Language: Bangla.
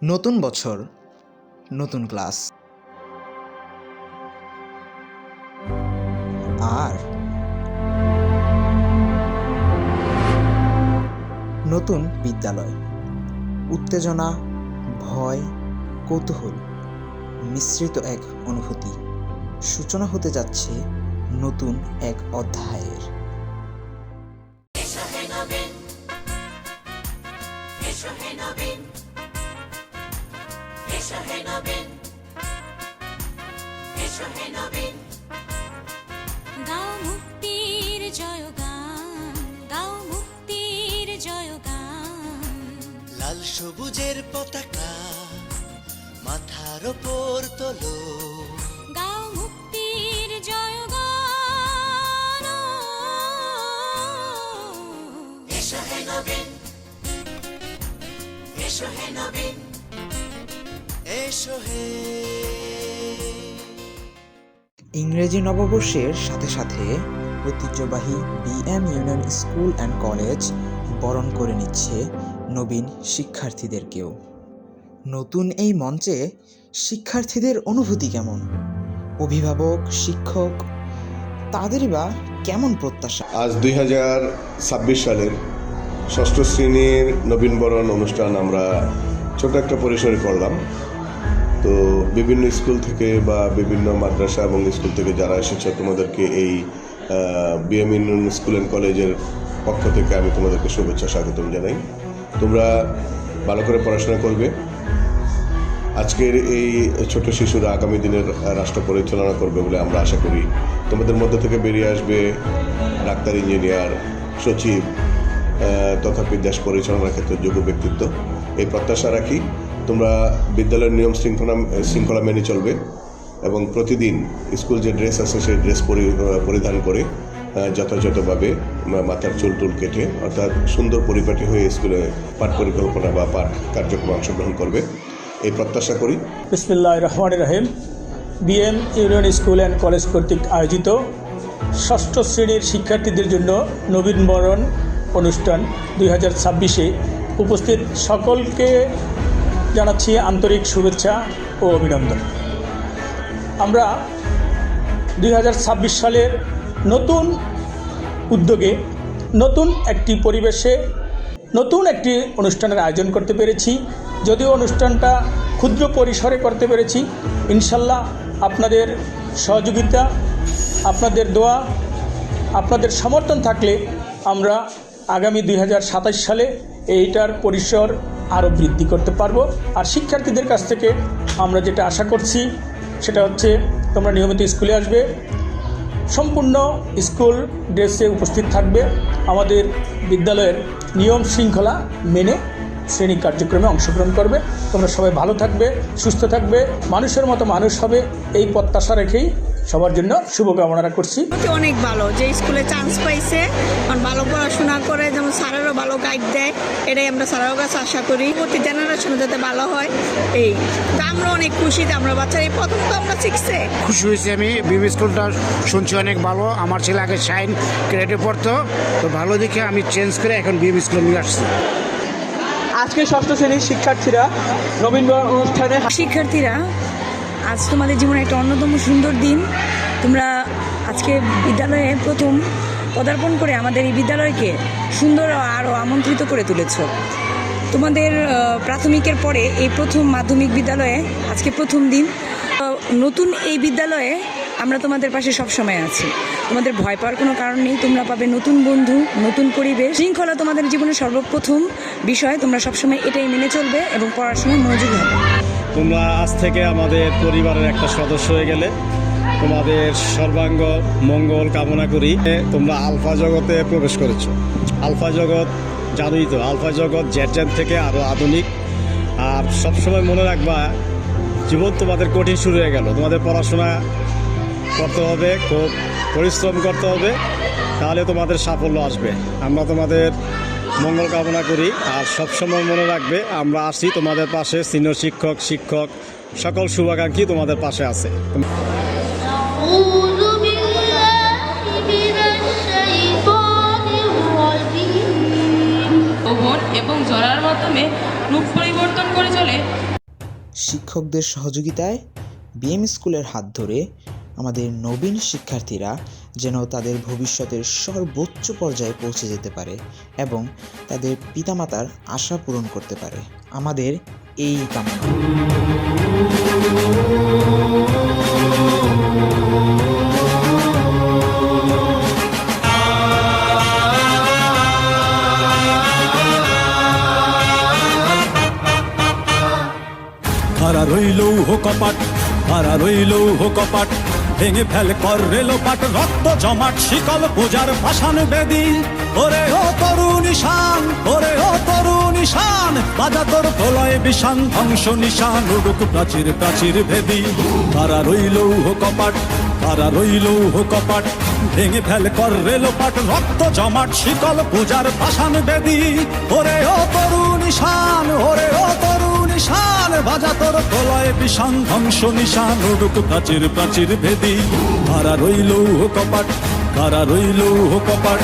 নতুন বছর, নতুন ক্লাস, আর নতুন বিদ্যালয়। উত্তেজনা, ভয়, কৌতূহল মিশ্রিত এক অনুভূতি। সূচনা হতে যাচ্ছে নতুন এক অধ্যায়ের। গাও মুক্তির জয়গান, গাও মুক্তির জয়গান। লাল সবুজের পতাকা মাথার ওপর তোলো, গাও মুক্তির জয়গান। এসো হে নবীন, এসো হে নবীন, এসো হে। ইংরেজি নববর্ষের সাথে সাথে ঐতিহ্যবাহী BM union school and college বরণ করে নিচ্ছে নবীন শিক্ষার্থীদেরকেও। নতুন এই মঞ্চে শিক্ষার্থীদের অনুভূতি কেমন? অভিভাবক, শিক্ষক, তাদেরই বা কেমন প্রত্যাশা? আজ 2026 সালের ষষ্ঠ শ্রেণীর নবীনবরণ অনুষ্ঠান আমরা ছোট একটা পরিসরে করলাম। তো বিভিন্ন স্কুল থেকে বা বিভিন্ন মাদ্রাসা এবং স্কুল থেকে যারা এসেছে তোমাদেরকে এই বিএম ইউনিয়ন স্কুল অ্যান্ড কলেজের পক্ষ থেকে আমি তোমাদেরকে শুভেচ্ছা স্বাগতম জানাই। তোমরা ভালো করে পড়াশোনা করবে। আজকের এই ছোট শিশুরা আগামী দিনের রাষ্ট্র পরিচালনা করবে বলে আমরা আশা করি। তোমাদের মধ্যে থেকে বেরিয়ে আসবে ডাক্তার, ইঞ্জিনিয়ার, সচিব তথা দেশ পরিচালনার ক্ষেত্রে যোগ্য ব্যক্তিত্ব। এই প্রত্যাশা রাখি। তোমরা বিদ্যালয়ের নিয়ম শৃঙ্খলা মেনে চলবে এবং প্রতিদিন স্কুল যে ড্রেস আছে সেই ড্রেস পরিধান করে যথাযথভাবে মাথার চুল কেটে অর্থাৎ সুন্দর পরিপাটি হয়ে স্কুলে পাঠ পরিকল্পনা বা পাঠ কার্যক্রমে অংশগ্রহণ করবে, এই প্রত্যাশা করি। বিসমিল্লাহির রহমানির রহিম। BM union school and college কর্তৃক আয়োজিত ষষ্ঠ শ্রেণীর শিক্ষার্থীদের জন্য নবীনবরণ অনুষ্ঠান 2026-এ উপস্থিত সকলকে জানাচ্ছি আন্তরিক শুভেচ্ছা ও অভিনন্দন। আমরা 2026 সালের নতুন উদ্যোগে নতুন একটি পরিবেশে নতুন একটি অনুষ্ঠানের আয়োজন করতে পেরেছি। যদিও অনুষ্ঠানটা ক্ষুদ্র পরিসরে করতে পেরেছি, ইনশাল্লাহ আপনাদের সহযোগিতা, আপনাদের দোয়া, আপনাদের সমর্থন থাকলে আমরা আগামী 2027 সালে এইটার পরিসর আরও বৃদ্ধি করতে পারবো। আর শিক্ষার্থীদের কাছ থেকে আমরা যেটা আশা করছি সেটা হচ্ছে তোমরা নিয়মিত স্কুলে আসবে, সম্পূর্ণ স্কুল ড্রেসে উপস্থিত থাকবে, আমাদের বিদ্যালয়ের নিয়ম শৃঙ্খলা মেনে শ্রেণী কার্যক্রমে অংশগ্রহণ করবে। তোমরা সবাই ভালো থাকবে, সুস্থ থাকবে, মানুষের মতো মানুষ হবে, এই প্রত্যাশা রেখেই সবার জন্য শুভকামনা করছি। অনেক ভালো যে স্কুলে চান্স পাইছে, ভালো পড়াশোনা করে, যেমন স্যারেরও ভালো গাইড দেয়, এটাই আমরা স্যারের কাছে আশা করি। প্রতি জেনারেশনে যাতে ভালো হয়, এই তা আমরা অনেক খুশি যে আমরা বাচ্চারা এই প্রথম তো আমরা শিখছে। খুশি হয়েছি আমি। বিবি স্কুলটা শুনছি অনেক ভালো। আমার ছেলে আগে শাইন ক্রেডে পড়তো, তো ভালো দেখে আমি চেঞ্জ করে এখন বিবি স্কুলে নিয়ে আসছি। আজকে ষষ্ঠ শ্রেণীর শিক্ষার্থীরা নবীনবরণ অনুষ্ঠানে শিক্ষার্থীরা, আজ তোমাদের জীবনে একটা অন্যতম সুন্দর দিন। তোমরা আজকে বিদ্যালয়ে প্রথম পদার্পণ করে আমাদের এই বিদ্যালয়কে সুন্দর আরও আমন্ত্রিত করে তুলেছ। তোমাদের প্রাথমিকের পরে এই প্রথম মাধ্যমিক বিদ্যালয়ে আজকে প্রথম দিন। নতুন এই বিদ্যালয়ে আমরা তোমাদের পাশে সবসময় আছি। তোমাদের ভয় পাওয়ার কোনো কারণ নেই। তোমরা পাবে নতুন বন্ধু, নতুন পরিবেশ। শৃঙ্খলা তোমাদের জীবনের সর্বপ্রথম বিষয়। তোমরা সবসময় এটাই মেনে চলবে এবং পড়াশোনায় মনোযোগী হবে। তোমরা আজ থেকে আমাদের পরিবারের একটা সদস্য হয়ে গেলে। তোমাদের সর্বাঙ্গ মঙ্গল কামনা করি। তোমরা আলফা জগতে প্রবেশ করেছো। আলফা জগৎ জানোই তো, আলফা জগৎ জেন থেকে আরও আধুনিক। আর সবসময় মনে রাখবা, জীবন তোমাদের কঠিন শুরু হয়ে গেল। তোমাদের পড়াশোনা করতে হবে, খুব পরিশ্রম করতে হবে, তাহলে তোমাদের সাফল্য আসবে। আমরা তোমাদের মঙ্গল কামনা করি। আর সবসময় মনে রাখবে, আমরা আসি তোমাদের পাশে। সিনিয়র শিক্ষক সকল শুভাকাঙ্ক্ষী তোমাদের পাশে আছে। এবং জড়ার মাধ্যমে রূপ পরিবর্তন করে চলে। শিক্ষকদের সহযোগিতায় বিএম স্কুলের হাত ধরে আমাদের নবীন শিক্ষার্থীরা যেন তাদের ভবিষ্যতের সর্বোচ্চ পর্যায়ে পৌঁছে যেতে পারে এবং তাদের পিতামাতার আশা পূরণ করতে পারে, আমাদের এই কামনা। হারা রইল কপাট, হারা রইল কপাট, ভেঙে ফেল কর রেলোপাট, রক্ত জমাট শিকল পূজার ভাসান বেদি। ওরে ও তরুণ ঈশান, ওরে ও তরুণ ঈশান, বাজা তোর প্রলয় বিষান, ধ্বংস নিশান উড়ুক প্রাচীর প্রাচীর ভেদি। হারা রইল কপাট, হারা রইল কপাট, ভেঙে ফেল কর রেলোপাট, রক্ত জমাট শিকল পূজার ভাসান বেদি। ওরে ও তরুণ ঈশান, ওরে ও তরুণ ঈশান, বাজা তোর প্রলয় বিষান, ধ্বংস নিশান উড়ুক প্রাচীর প্রাচীর ভেদি। হারা রইল কপাট, হারা রইল কপাট।